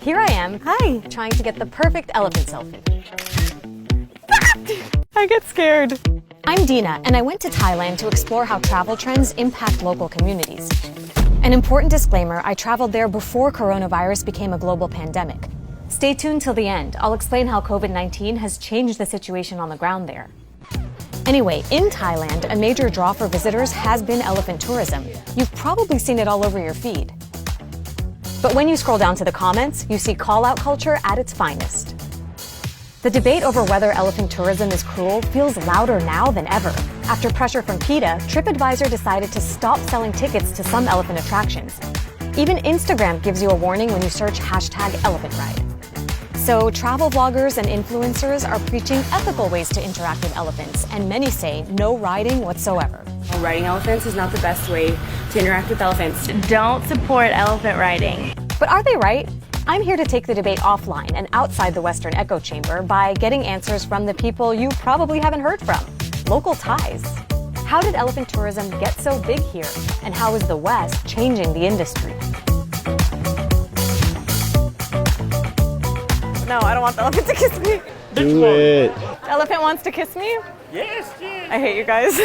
Here I am, hi, trying to get the perfect elephant selfie. I get scared. I'm Dina, and I went to Thailand to explore how travel trends impact local communities. An important disclaimer, I traveled there before coronavirus became a global pandemic. Stay tuned till the end. I'll explain how COVID-19 has changed the situation on the ground there. Anyway, in Thailand, a major draw for visitors has been elephant tourism. You've probably seen it all over your feed. But when you scroll down to the comments, you see call-out culture at its finest. The debate over whether elephant tourism is cruel feels louder now than ever. After pressure from PETA, TripAdvisor decided to stop selling tickets to some elephant attractions. Even Instagram gives you a warning when you search #elephant-ride. So travel vloggers and influencers are preaching ethical ways to interact with elephants, and many say no riding whatsoever. Riding elephants is not the best way to interact with elephants. Don't support elephant riding. But are they right? I'm here to take the debate offline and outside the Western echo chamber by getting answers from the people you probably haven't heard from, local Thais. How did elephant tourism get so big here? And how is the West changing the industry? No, I don't want the elephant to kiss me. Do it. The elephant wants to kiss me? Yes, yes. I hate you guys.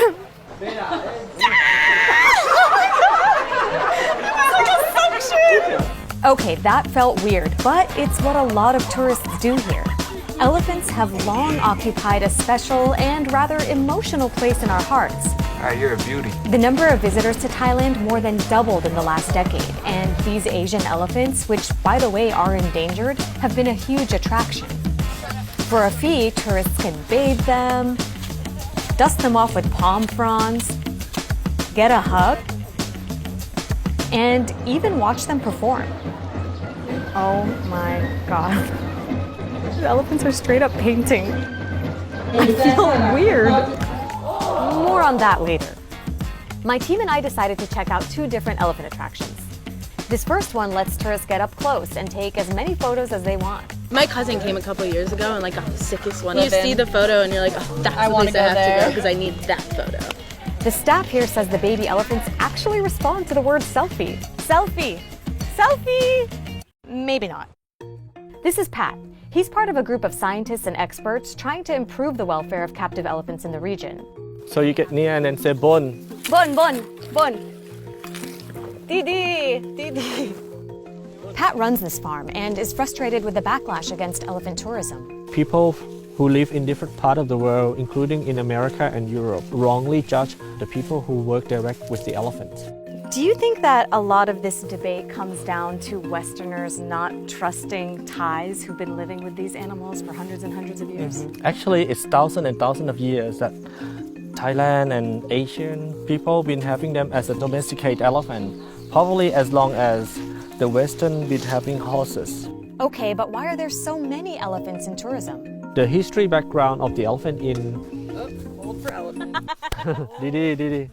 Okay, that felt weird, but it's what a lot of tourists do here. Elephants have long occupied a special and rather emotional place in our hearts. You're a beauty. The number of visitors to Thailand more than doubled in the last decade, and these Asian elephants, which by the way are endangered, have been a huge attraction. For a fee, tourists can bathe them, dust them off with palm fronds, get a hug, and even watch them perform. Oh my God. The elephants are straight up painting. I feel weird. More on that later. My team and I decided to check out 2 different elephant attractions. This first one lets tourists get up close and take as many photos as they want. My cousin came a couple years ago and got the sickest one. You see the photo and you're like, oh, that's the place I have to go because I need that photo. The staff here says the baby elephants actually respond to the word selfie. Selfie! Selfie! Maybe not. This is Pat. He's part of a group of scientists and experts trying to improve the welfare of captive elephants in the region. So you get near and then say bon. Bon, bon, bon. Didi, Didi. Pat runs this farm and is frustrated with the backlash against elephant tourism. People who live in different parts of the world, including in America and Europe, wrongly judge the people who work direct with the elephants. Do you think that a lot of this debate comes down to Westerners not trusting Thais who've been living with these animals for hundreds and hundreds of years? Actually, it's thousands and thousands of years that Thailand and Asian people been having them as a domesticated elephant, probably as long as the Western been having horses. Okay, but why are there so many elephants in tourism? The history background of the elephant in... Hold for elephant. Didi, Didi.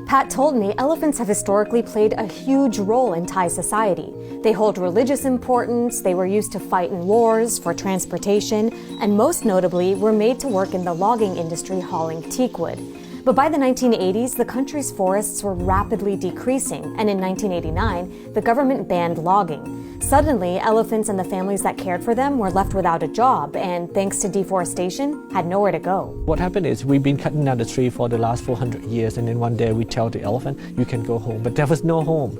Pat told me elephants have historically played a huge role in Thai society. They hold religious importance, they were used to fight in wars, for transportation, and most notably were made to work in the logging industry hauling teakwood. But by the 1980s, the country's forests were rapidly decreasing, and in 1989, the government banned logging. Suddenly, elephants and the families that cared for them were left without a job, and thanks to deforestation, had nowhere to go. What happened is we've been cutting down the tree for the last 400 years, and then one day we tell the elephant, you can go home. But there was no home.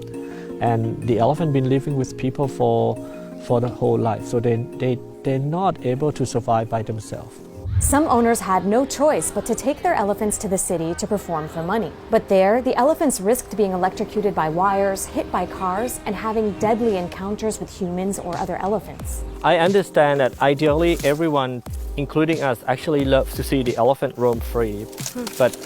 And the elephant been living with people for the whole life, so they're not able to survive by themselves. Some owners had no choice but to take their elephants to the city to perform for money. But there, the elephants risked being electrocuted by wires, hit by cars, and having deadly encounters with humans or other elephants. I understand that ideally everyone, including us, actually loves to see the elephant roam free. But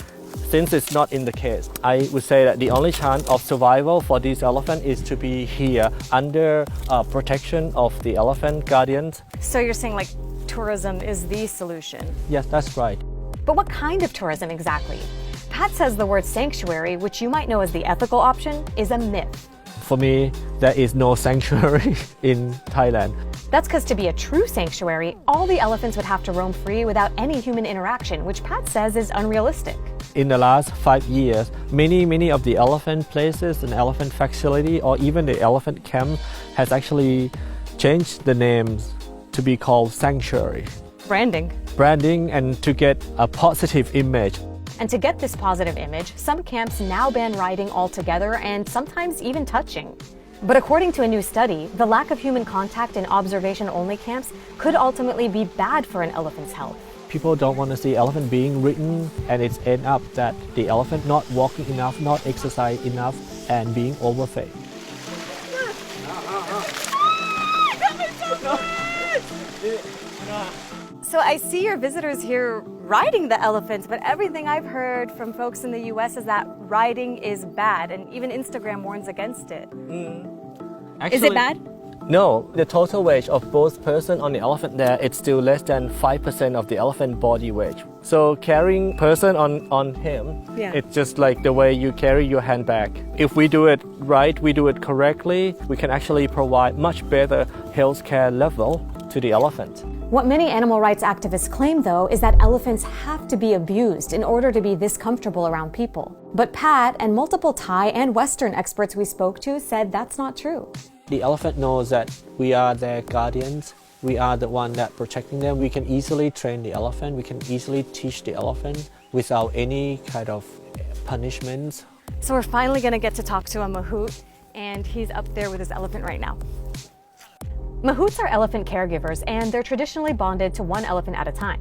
since it's not in the case, I would say that the only chance of survival for this elephant is to be here under protection of the elephant guardians. So you're saying like tourism is the solution? Yes, that's right. But what kind of tourism exactly? Pat says the word sanctuary, which you might know as the ethical option, is a myth. For me, there is no sanctuary in Thailand. That's because to be a true sanctuary, all the elephants would have to roam free without any human interaction, which Pat says is unrealistic. In the last 5 years, many of the elephant places and elephant facility or even the elephant camp has actually changed the names to be called sanctuary. Branding and to get a positive image. And to get this positive image, some camps now ban riding altogether and sometimes even touching. But according to a new study, the lack of human contact in observation-only camps could ultimately be bad for an elephant's health. People don't want to see elephant being ridden, and it's end up that the elephant not walking enough, not exercise enough, and being overfed. So I see your visitors here riding the elephants, but everything I've heard from folks in the US is that riding is bad, and even Instagram warns against it. Actually, Is it bad? No, the total weight of both person on the elephant there, it's still less than 5% of the elephant body weight. So carrying person on him, it's just like the way you carry your handbag. If we do it right, we do it correctly, we can actually provide much better health care level to the elephant. What many animal rights activists claim, though, is that elephants have to be abused in order to be this comfortable around people. But Pat and multiple Thai and Western experts we spoke to said that's not true. The elephant knows that we are their guardians. We are the one that protecting them. We can easily train the elephant. We can easily teach the elephant without any kind of punishments. So we're finally going to get to talk to a mahout, and he's up there with his elephant right now. Mahouts are elephant caregivers, and they're traditionally bonded to one elephant at a time.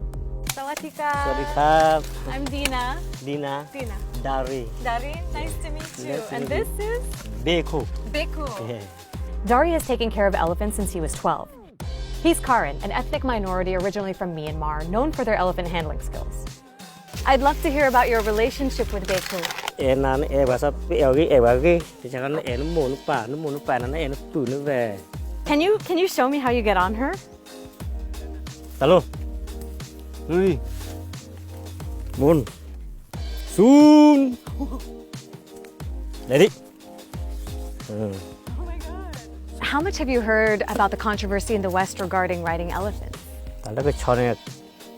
Sawadika. สวัสดีครับ I'm Dina. Dina Dina. Dari Dari, nice to meet you. Nice to And meet this is Beku Beku. yeah. Dari has taken care of elephants since he was 12. He's Karen, an ethnic minority originally from Myanmar, known for their elephant handling skills. I'd love to hear about your relationship with Beku. Enan bahasa lagi jangan mulu pa nan tu ve Can you show me how you get on her? Talo Ui Mun Soon Ready How much have you heard about the controversy in the West regarding riding elephants? Talo ke chone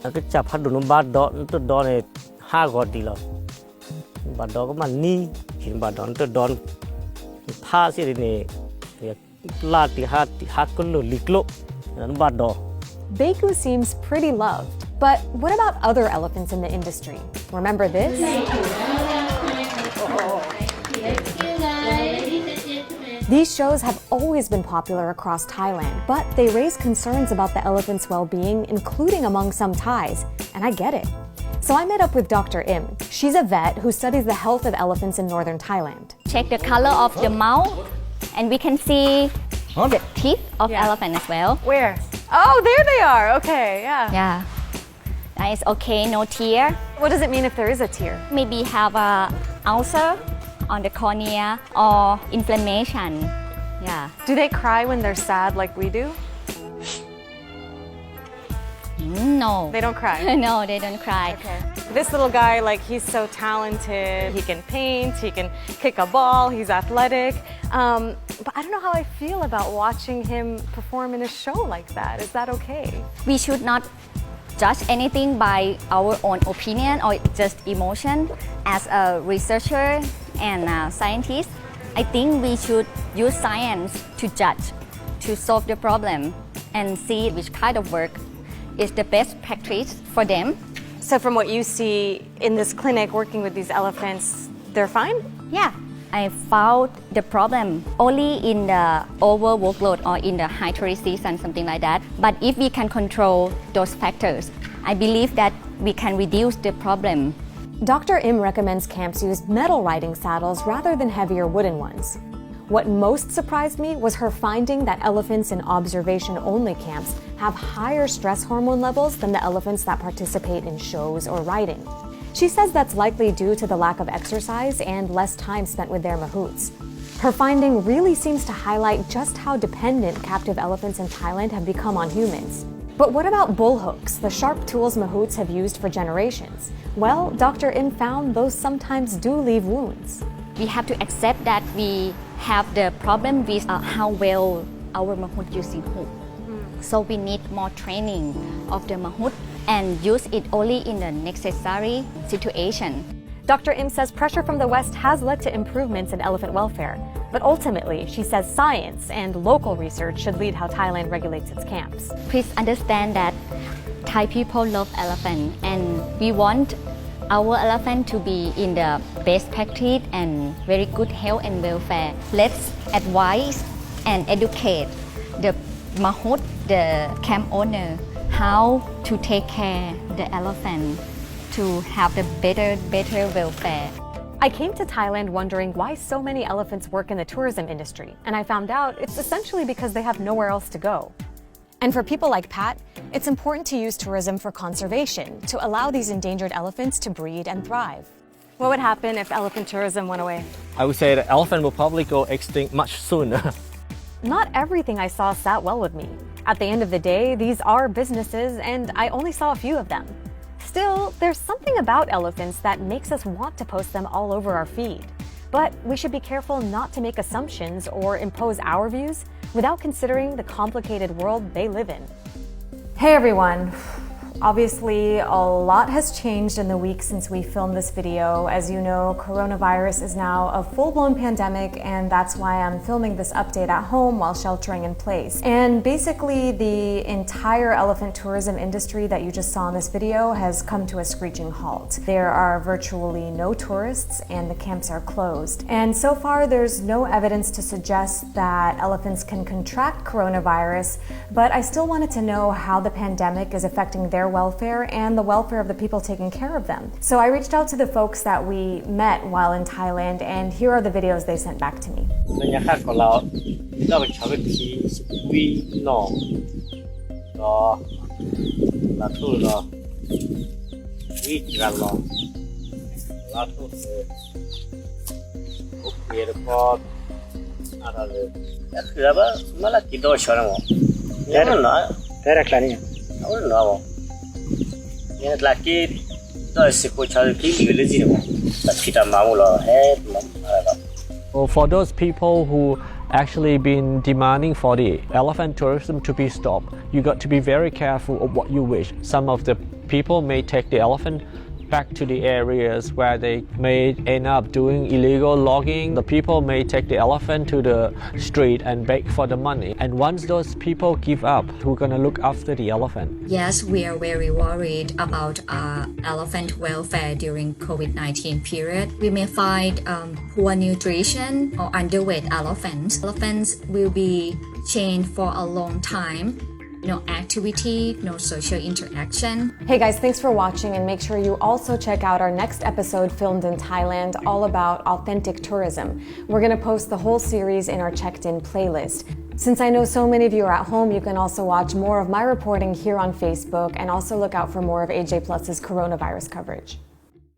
cái chập phát đồ nó ba đó nó tự đó này hai gọt đi rồi ba đó có mà ni chỉ ba đó nó tự đó tha xí này la thì hai con lửa lịch lộ nó ba đó. Beku seems pretty loved, but what about other elephants in the industry? Remember this? These shows have always been popular across Thailand, but they raise concerns about the elephant's well-being, including among some Thais, and I get it. So I met up with Dr. Im. She's a vet who studies the health of elephants in northern Thailand. Check the color of the mouth, and we can see the teeth of elephant as well. Where? Oh, there they are. Okay, yeah. Yeah. That is okay, no tear. What does it mean if there is a tear? Maybe have a ulcer on the cornea or inflammation. Yeah. Do they cry when they're sad like we do? No. They don't cry? No, they don't cry. Okay. This little guy, like, he's so talented. He can paint, he can kick a ball, he's athletic. But I don't know how I feel about watching him perform in a show like that. Is that okay? We should not judge anything by our own opinion or just emotion. As a researcher and a scientist, I think we should use science to judge, to solve the problem, and see which kind of work is the best practice for them. So from what you see in this clinic working with these elephants, they're fine? Yeah, I found the problem only in the over workload or in the high tourist season, something like that. But if we can control those factors, I believe that we can reduce the problem. Dr. Im recommends camps use metal riding saddles rather than heavier wooden ones. What most surprised me was her finding that elephants in observation-only camps have higher stress hormone levels than the elephants that participate in shows or riding. She says that's likely due to the lack of exercise and less time spent with their mahouts. Her finding really seems to highlight just how dependent captive elephants in Thailand have become on humans. But what about bull hooks, the sharp tools mahouts have used for generations? Well, Dr. Im found those sometimes do leave wounds. We have to accept that we have the problem with how well our mahout using hook. So we need more training of the mahout and use it only in the necessary situation. Dr. Im says pressure from the West has led to improvements in elephant welfare, but ultimately, she says science and local research should lead how Thailand regulates its camps. Please understand that Thai people love elephant and we want our elephant to be in the best practice and very good health and welfare. Let's advise and educate the mahout, the camp owner, how to take care the elephant to have the better welfare. I came to Thailand wondering why so many elephants work in the tourism industry, and I found out it's essentially because they have nowhere else to go. And for people like Pat, it's important to use tourism for conservation, to allow these endangered elephants to breed and thrive. What would happen if elephant tourism went away? I would say the elephant will probably go extinct much sooner. Not everything I saw sat well with me. At the end of the day, these are businesses, and I only saw a few of them. Still, there's something about elephants that makes us want to post them all over our feed. But we should be careful not to make assumptions or impose our views without considering the complicated world they live in. Hey everyone! Obviously, a lot has changed in the week since we filmed this video. As you know, coronavirus is now a full-blown pandemic, and that's why I'm filming this update at home while sheltering in place. And basically, the entire elephant tourism industry that you just saw in this video has come to a screeching halt. There are virtually no tourists, and the camps are closed. And so far, there's no evidence to suggest that elephants can contract coronavirus, but I still wanted to know how the pandemic is affecting their welfare and the welfare of the people taking care of them. So I reached out to the folks that we met while in Thailand, and here are the videos they sent back to me. Well, for those people who actually been demanding for the elephant tourism to be stopped, you got to be very careful of what you wish. Some of the people may take the elephant back to the areas where they may end up doing illegal logging. The people may take the elephant to the street and beg for the money. And once those people give up, who's gonna look after the elephant? Yes, we are very worried about elephant welfare during COVID-19 period. We may find poor nutrition or underweight elephants. Elephants will be chained for a long time. No activity, no social interaction. Hey guys, thanks for watching, and make sure you also check out our next episode filmed in Thailand all about authentic tourism. We're gonna post the whole series in our Checked In playlist. Since I know so many of you are at home, you can also watch more of my reporting here on Facebook and also look out for more of AJ Plus's coronavirus coverage.